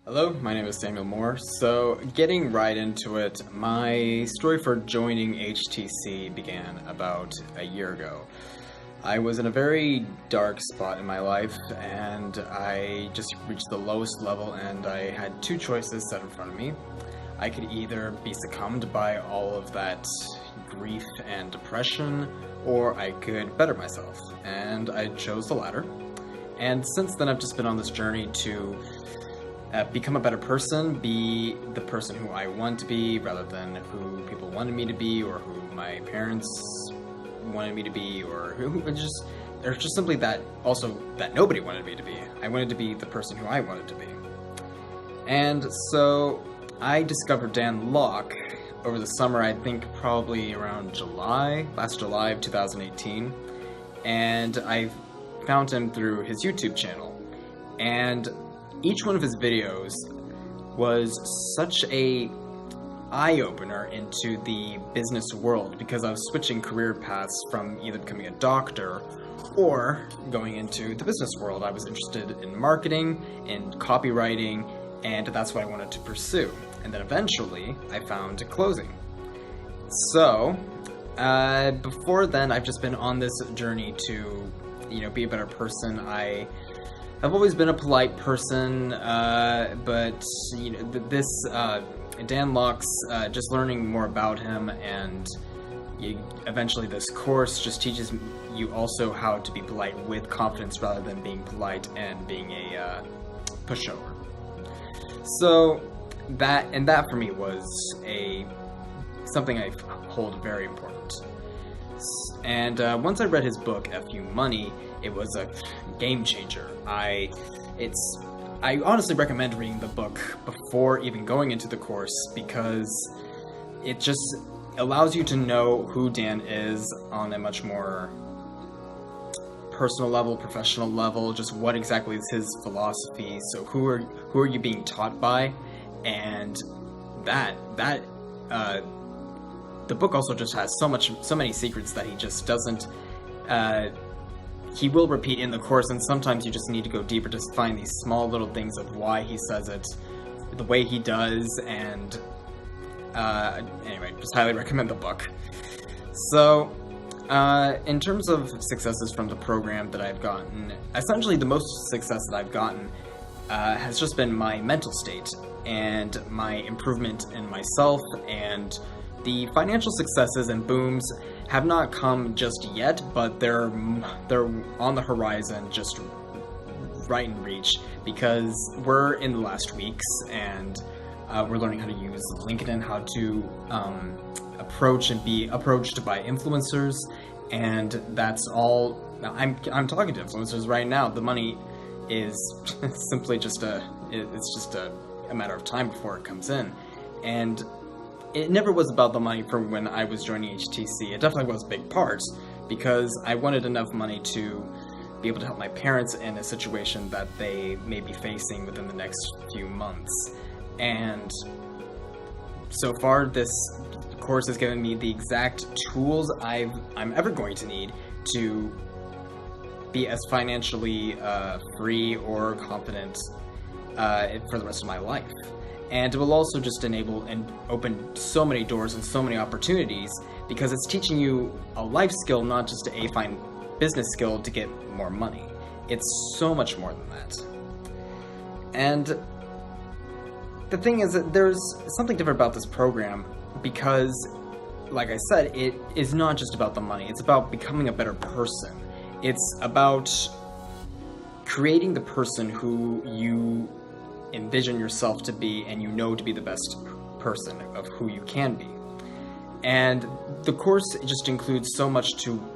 Hello, my name is Samuel Moore. So, getting right into it, my story for joining HTC began about a year ago. I was in a very dark spot in my life, and I just reached the lowest level, and I had two choices set in front of me. I could either be succumbed by all of that grief and depression, or I could better myself, and I chose the latter. And since then, I've just been on this journey to become a better person, be the person who I want to be rather than who people wanted me to be or who my parents wanted me to be, or there's just simply that also that nobody wanted me to be. I wanted to be the person who I wanted to be. And so I discovered Dan Lok over the summer, I think probably around last July of 2018, and I found him through his YouTube channel. And each one of his videos was such a eye-opener into the business world, because I was switching career paths from either becoming a doctor or going into the business world. I was interested in marketing, in copywriting, and that's what I wanted to pursue. And then eventually, I found closing. So, before then, I've just been on this journey to, be a better person. I've always been a polite person, but Dan Lok's, just learning more about him, and eventually this course just teaches you also how to be polite with confidence rather than being polite and being a pushover. So that for me was something I hold very important. And once I read his book, F.U. Money, it was a game changer. I honestly recommend reading the book before even going into the course, because it just allows you to know who Dan is on a much more personal level, professional level, just what exactly is his philosophy. So who are you being taught by? And the book also just has so many secrets that he just doesn't, he will repeat in the course, and sometimes you just need to go deeper to find these small little things of why he says it the way he does, and anyway, just highly recommend the book. So, in terms of successes from the program that I've gotten, essentially the most success that I've gotten has just been my mental state and my improvement in myself, and the financial successes and booms have not come just yet, but they're on the horizon, just right in reach, because we're in the last weeks, and we're learning how to use LinkedIn, how to approach and be approached by influencers, and that's all. I'm talking to influencers right now. The money is simply just a matter of time before it comes in, and it never was about the money from when I was joining HTC. It definitely was a big part, because I wanted enough money to be able to help my parents in a situation that they may be facing within the next few months. And so far, this course has given me the exact tools I'm ever going to need to be as financially free or confident for the rest of my life. And it will also just enable and open so many doors and so many opportunities, because it's teaching you a life skill, not just a fine business skill to get more money. It's so much more than that. And the thing is that there's something different about this program, because, like I said, it is not just about the money. It's about becoming a better person. It's about creating the person who you envision yourself to be, and to be the best person of who you can be. And the course just includes so much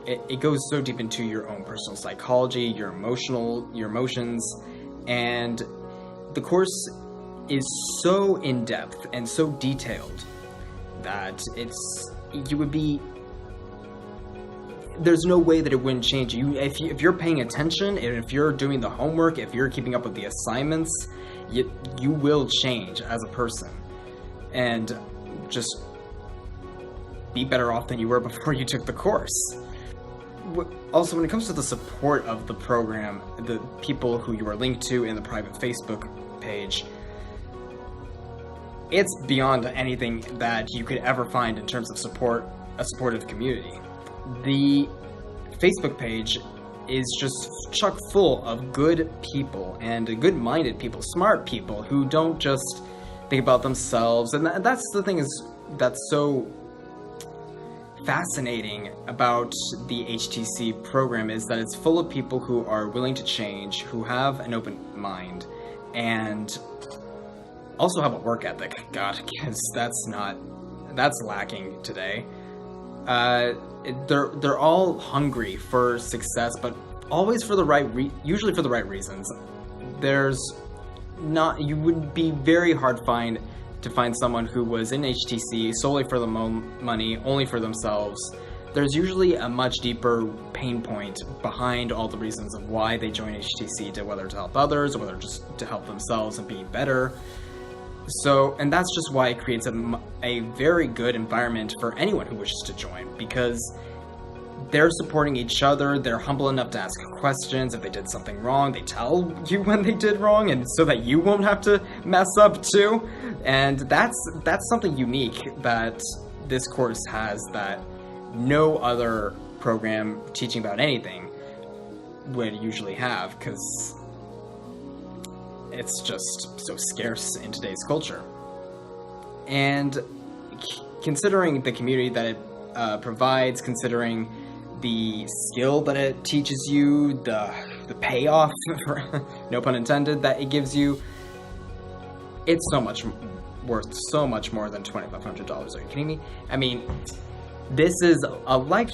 it goes so deep into your own personal psychology, your emotions, and the course is so in-depth and so detailed that there's no way that it wouldn't change you. If you're paying attention, and if you're doing the homework, if you're keeping up with the assignments, you will change as a person, and just be better off than you were before you took the course. Also, when it comes to the support of the program, the people who you are linked to in the private Facebook page, it's beyond anything that you could ever find in terms of a supportive community. The Facebook page is just chock full of good people and good-minded people, smart people who don't just think about themselves. And that's the thing that's so fascinating about the HTC program, is that it's full of people who are willing to change, who have an open mind, and also have a work ethic. God, because that's lacking today. They're all hungry for success, but always for usually for the right reasons. You would be very hard to find someone who was in HTC solely for the money, only for themselves. There's usually a much deeper pain point behind all the reasons of why they join HTC, whether to help others or whether just to help themselves and be better. And that's just why it creates a very good environment for anyone who wishes to join, because they're supporting each other, they're humble enough to ask questions. If they did something wrong, they tell you when they did wrong, and so that you won't have to mess up too. And that's something unique that this course has that no other program teaching about anything would usually have, because it's just so scarce in today's culture. And considering the community that it provides, considering the skill that it teaches you, the payoff, no pun intended, that it gives you, it's worth so much more than $2,500. Are you kidding me? I mean, this is a life.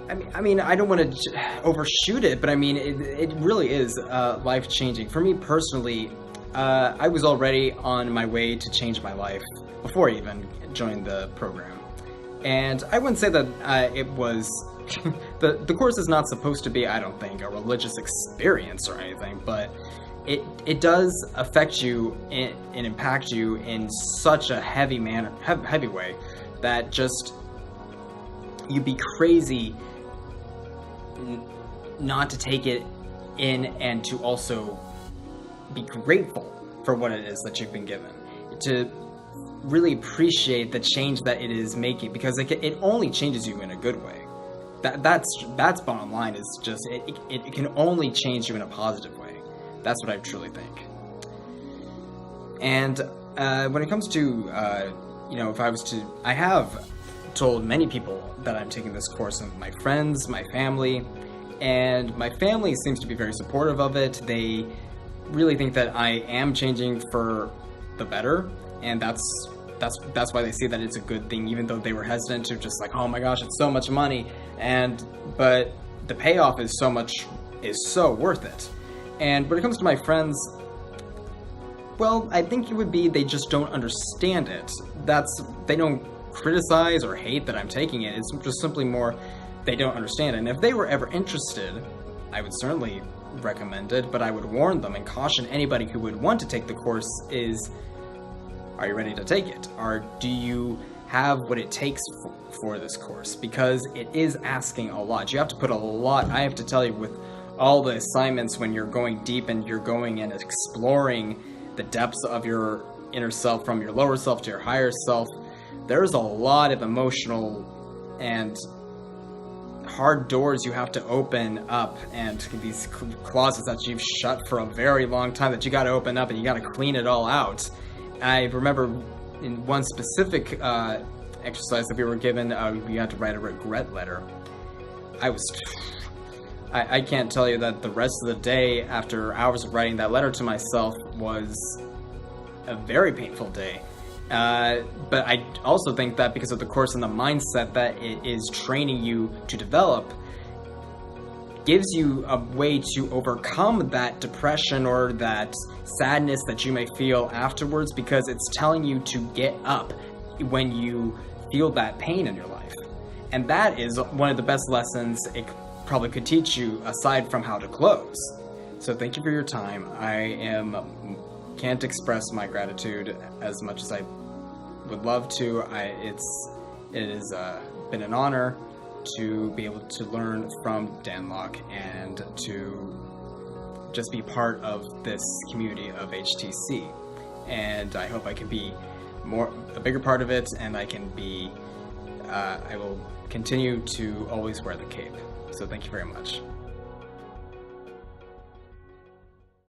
I mean, I don't want to overshoot it, but I mean, it really is life-changing. For me personally, I was already on my way to change my life before I even joined the program. And I wouldn't say that it was... the course is not supposed to be, I don't think, a religious experience or anything, but it does affect you and impact you in such a heavy way that just... you'd be crazy not to take it in and to also be grateful for what it is that you've been given, to really appreciate the change that it is making, because it only changes you in a good way. That's bottom line, is just it can only change you in a positive way. That's what I truly think. And when it comes to I have told many people that I'm taking this course, and my friends, my family, and my family seems to be very supportive of it. They really think that I am changing for the better, and that's why they see that it's a good thing, even though they were hesitant to, just like, oh my gosh, it's so much money, but the payoff is so worth it. And when it comes to my friends, well, I think it would be they just don't understand it. They don't criticize or hate that I'm taking it. It's just simply more they don't understand it. And if they were ever interested, I would certainly recommend it, but I would warn them and caution anybody who would want to take the course is, are you ready to take it? Or do you have what it takes for this course? Because it is asking a lot. You have to put a lot, I have to tell you, with all the assignments, when you're going deep and you're going and exploring the depths of your inner self, from your lower self to your higher self, there's a lot of emotional and hard doors you have to open up, and these closets that you've shut for a very long time that you got to open up, and you got to clean it all out. I remember in one specific exercise that we were given, we had to write a regret letter. I can't tell you that the rest of the day, after hours of writing that letter to myself, was a very painful day. But I also think that because of the course and the mindset that it is training you to develop, gives you a way to overcome that depression or that sadness that you may feel afterwards, because it's telling you to get up when you feel that pain in your life. And that is one of the best lessons it probably could teach you, aside from how to close. So thank you for your time. Can't express my gratitude as much as I would love to. It has been an honor to be able to learn from Dan Lok and to just be part of this community of HTC. And I hope I can be a bigger part of it, and I will continue to always wear the cape. So thank you very much.